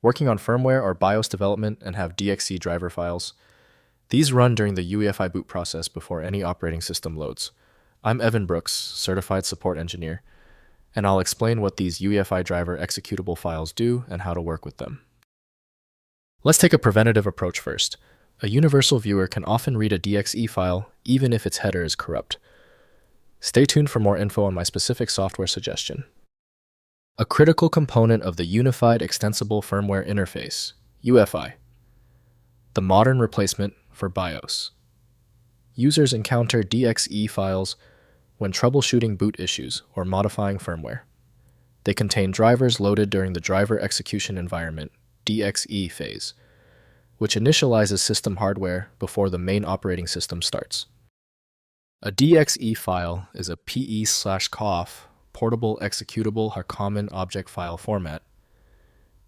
working on firmware or BIOS development and have DXE driver files. These run during the UEFI boot process before any operating system loads. I'm Evan Brooks, Certified Support Engineer, and I'll explain what these UEFI driver executable files do and how to work with them. Let's take a preventative approach first. A universal viewer can often read a DXE file even if its header is corrupt. Stay tuned for more info on my specific software suggestion. A critical component of the Unified Extensible Firmware Interface, UEFI, the modern replacement for BIOS. Users encounter DXE files when troubleshooting boot issues or modifying firmware. They contain drivers loaded during the driver execution environment, DXE phase, which initializes system hardware before the main operating system starts. A DXE file is a PE/COFF portable executable or common object file format.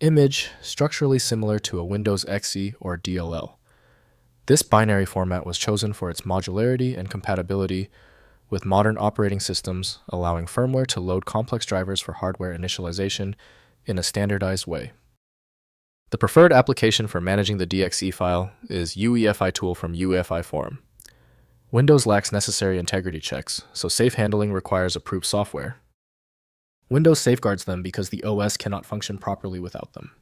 Image structurally similar to a Windows EXE or DLL. This binary format was chosen for its modularity and compatibility with modern operating systems, allowing firmware to load complex drivers for hardware initialization in a standardized way. The preferred application for managing the DXE file is UEFI tool from UEFI forum. Windows lacks necessary integrity checks, so safe handling requires approved software. Windows safeguards them because the OS cannot function properly without them.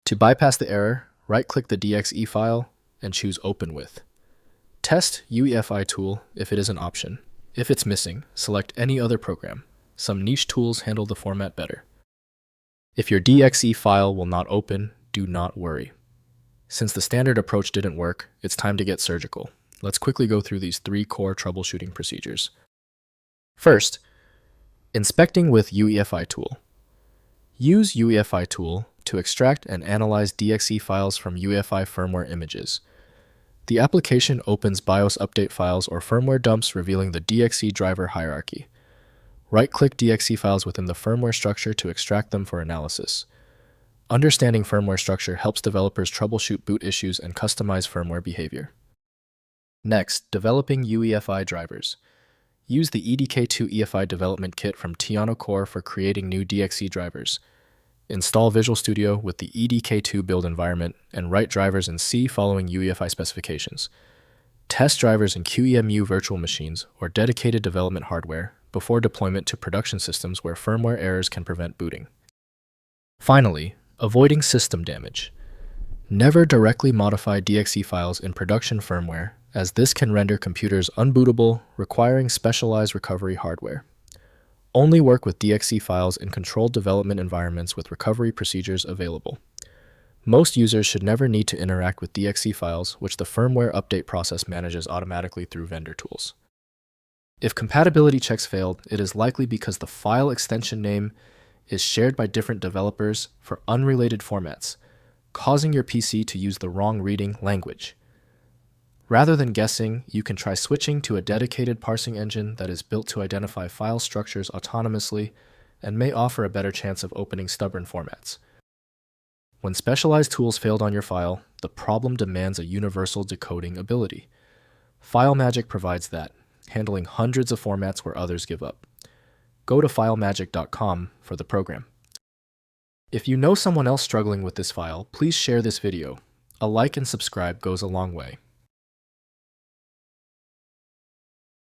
To bypass the error, right-click the DXE file and choose Open With. Test UEFI tool if it is an option. If it's missing, select any other program. Some niche tools handle the format better. If your DXE file will not open, do not worry. Since the standard approach didn't work, it's time to get surgical. Let's quickly go through these 3 core troubleshooting procedures. First, inspecting with UEFI tool. Use UEFI tool to extract and analyze DXE files from UEFI firmware images. The application opens BIOS update files or firmware dumps revealing the DXE driver hierarchy. Right-click DXE files within the firmware structure to extract them for analysis. Understanding firmware structure helps developers troubleshoot boot issues and customize firmware behavior. Next, developing UEFI drivers. Use the EDK2 EFI development kit from Tiano Core for creating new DXE drivers. Install Visual Studio with the EDK2 build environment and write drivers in C following UEFI specifications. Test drivers in QEMU virtual machines or dedicated development hardware before deployment to production systems where firmware errors can prevent booting. Finally, avoiding system damage. Never directly modify DXE files in production firmware, as this can render computers unbootable, requiring specialized recovery hardware. Only work with DXE files in controlled development environments with recovery procedures available. Most users should never need to interact with DXE files, which the firmware update process manages automatically through vendor tools. If compatibility checks failed, it is likely because the file extension name is shared by different developers for unrelated formats, causing your PC to use the wrong reading language. Rather than guessing, you can try switching to a dedicated parsing engine that is built to identify file structures autonomously and may offer a better chance of opening stubborn formats. When specialized tools failed on your file, the problem demands a universal decoding ability. FileMagick provides that, handling hundreds of formats where others give up. Go to filemagick.com for the program. If you know someone else struggling with this file, please share this video. A like and subscribe goes a long way.